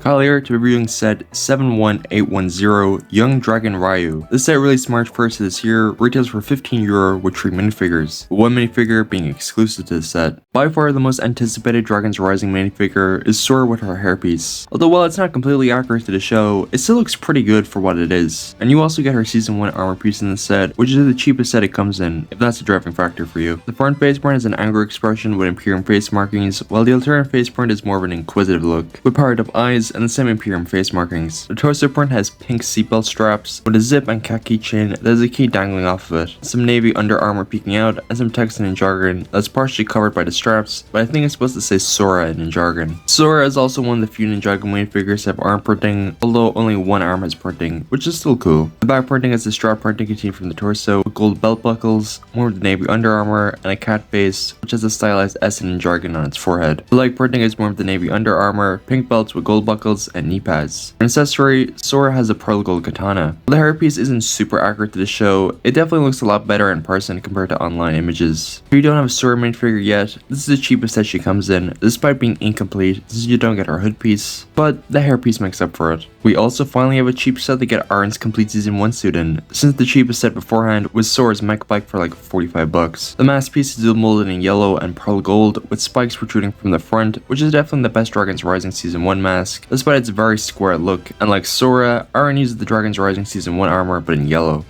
Kyle here to be reviewing set 71810 Young Dragon Ryu. This set released March 1st of this year, retails for €15 with 3 minifigures, with one minifigure being exclusive to the set. By far the most anticipated Dragons Rising minifigure is Sora with her hairpiece. Although while it's not completely accurate to the show, it still looks pretty good for what it is. And you also get her season 1 armor piece in the set, which is the cheapest set it comes in, if that's a driving factor for you. The front face print is an angry expression with Imperium face markings, while the alternate face print is more of an inquisitive look, with powered up eyes and the same Imperium face markings. The torso print has pink seatbelt straps with a zip and cat keychain that has a key dangling off of it, some navy under armor peeking out, and some text in Ninjago that's partially covered by the straps, but I think it's supposed to say Sora in Ninjago. Sora is also one of the few Ninjago minifigures that have arm printing, although only one arm has printing, which is still cool. The back printing has the strap printing continued from the torso, with gold belt buckles, more of the navy under armor, and a cat face, which has a stylized S in Ninjago on its forehead. The leg printing is more of the navy under armor, pink belts with gold buckles, and knee pads. For an accessory, Sora has a pearl gold katana. While the hairpiece isn't super accurate to the show, it definitely looks a lot better in person compared to online images. If you don't have a Sora minifigure yet, this is the cheapest that she comes in, despite being incomplete since you don't get her hood piece, but the hairpiece makes up for it. We also finally have a cheap set to get Aaron's complete season 1 suit in, since the cheapest set beforehand was Sora's mech bike for like $45. The mask piece is dual molded in yellow and pearl gold, with spikes protruding from the front, which is definitely the best Dragons Rising season 1 mask, despite its very square look, and like Sora, Aaron uses the Dragons Rising season 1 armor but in yellow.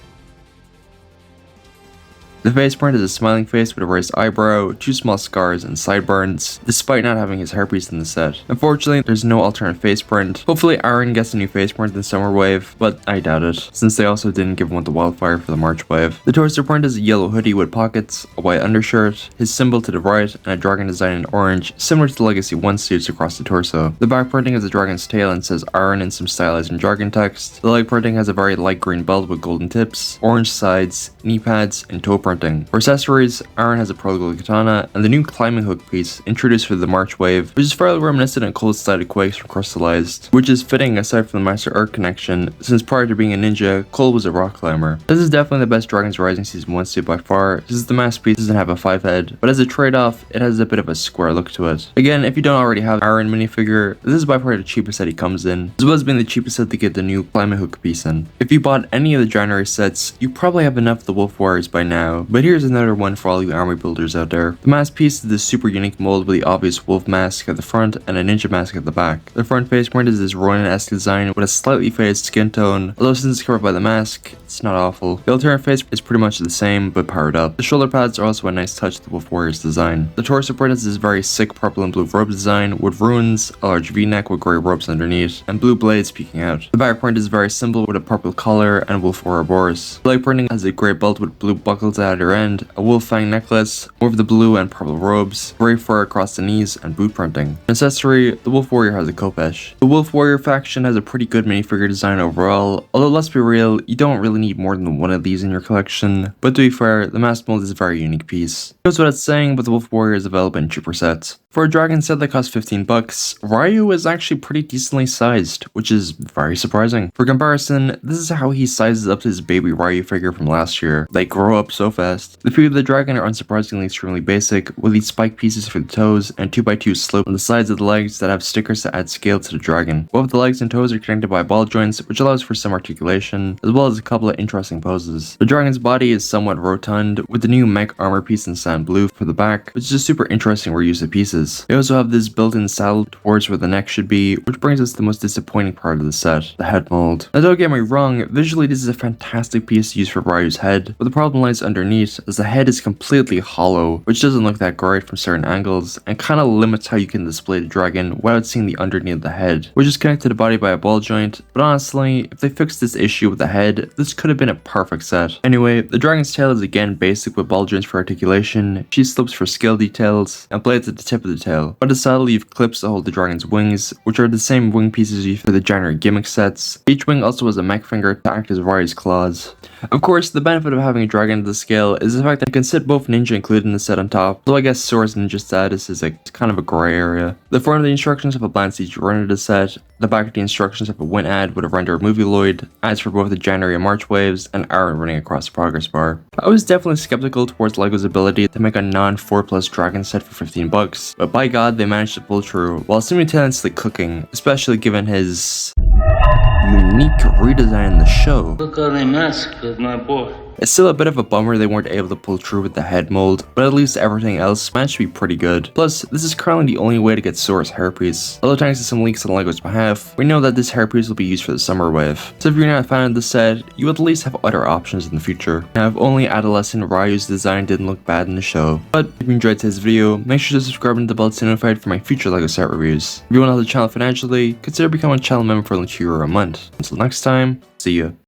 The face print is a smiling face with a raised eyebrow, 2 small scars, and sideburns, despite not having his hairpiece in the set. Unfortunately, there's no alternate face print. Hopefully Aaron gets a new face print in Summer Wave, but I doubt it, since they also didn't give one to Wildfire for the March Wave. The torso print is a yellow hoodie with pockets, a white undershirt, his symbol to the right, and a dragon design in orange, similar to the Legacy 1 suits across the torso. The back printing is a dragon's tail and says Aaron in some stylized Ninjago text. The leg printing has a very light green belt with golden tips, orange sides, knee pads, and toe printing. For accessories, Aaron has a pearl gold katana and the new climbing hook piece introduced for the March Wave, which is fairly reminiscent of cold-sided quakes from Crystallized, which is fitting aside from the Master Earth connection, since prior to being a ninja, Cole was a rock climber. This is definitely the best Dragons Rising season 1 suit by far, since the mask piece doesn't have a 5 head, but as a trade-off, it has a bit of a square look to it. Again, if you don't already have Aaron minifigure, this is by far the cheapest set he comes in, as well as being the cheapest set to get the new climbing hook piece in. If you bought any of the January sets, you probably have enough of the Wolf Warriors by now, but here's another one for all you army builders out there. The mask piece is this super unique mold with the obvious wolf mask at the front and a ninja mask at the back. The front face print is this Ronin-esque design with a slightly faded skin tone, although since it's covered by the mask, it's not awful. The alternate face is pretty much the same, but powered up. The shoulder pads are also a nice touch to the Wolf Warriors design. The torso print is this very sick purple and blue robe design with runes, a large v-neck with grey ropes underneath, and blue blades peeking out. The back print is very simple with a purple collar and Wolf Warrior Boris. The leg printing has a grey belt with blue buckles at either end, a wolf fang necklace, more of the blue and purple robes, grey fur across the knees, and boot printing. An accessory, the Wolf Warrior has a khopesh. The Wolf Warrior faction has a pretty good minifigure design overall, although let's be real, you don't really need more than one of these in your collection, but to be fair, the mask mold is a very unique piece. Goes without saying, but the Wolf Warrior is available in cheaper sets. For a dragon set that costs $15, Ryu is actually pretty decently sized, which is very surprising. For comparison, this is how he sizes up to his baby Ryu figure from last year. They grow up so fast. The feet of the dragon are unsurprisingly extremely basic, with these spike pieces for the toes and 2x2 slope on the sides of the legs that have stickers to add scale to the dragon. Both the legs and toes are connected by ball joints, which allows for some articulation, as well as a couple of interesting poses. The dragon's body is somewhat rotund, with the new mech armor piece in sand blue for the back, which is a super interesting reuse of pieces. They also have this built-in saddle towards where the neck should be, which brings us to the most disappointing part of the set, the head mold. Now don't get me wrong, visually this is a fantastic piece to use for Ryu's head, but the problem lies underneath, as the head is completely hollow, which doesn't look that great from certain angles, and kinda limits how you can display the dragon without seeing the underneath of the head, which is connected to the body by a ball joint, but honestly, if they fixed this issue with the head, this could have been a perfect set. Anyway, the dragon's tail is again basic with ball joints for articulation, cheese slopes for scale details, and blades at the tip of the tail. On the saddle you have clips to hold the dragon's wings, which are the same wing pieces used for the January gimmick sets. Each wing also has a mech finger to act as Ryu's claws. Of course, the benefit of having a dragon to the scale is the fact that you can sit both ninja included in the set on top, though I guess Sora's ninja status is like kind of a grey area. The front of the instructions have a balanced each run of the set, The back of the instructions have a win ad with a rendered movie Lloyd, ads for both the January and March waves, and Aaron running across the progress bar. I was definitely skeptical towards LEGO's ability to make a non-4 plus dragon set for 15 bucks, but by god they managed to pull through while simultaneously cooking, especially given his unique redesign in the show. Look how they massacred my boy. It's still a bit of a bummer they weren't able to pull through with the head mold, but at least everything else managed to be pretty good. Plus, this is currently the only way to get Sora's hairpiece. Although thanks to some leaks on LEGO's behalf, we know that this hairpiece will be used for the summer wave. So if you're not a fan of this set, you would at least have other options in the future. Now, if only adolescent Ryu's design didn't look bad in the show. But if you enjoyed today's video, make sure to subscribe and hit the bell to be notified for my future LEGO set reviews. If you want to help the channel financially, consider becoming a channel member for only €2 a month. Until next time, see ya.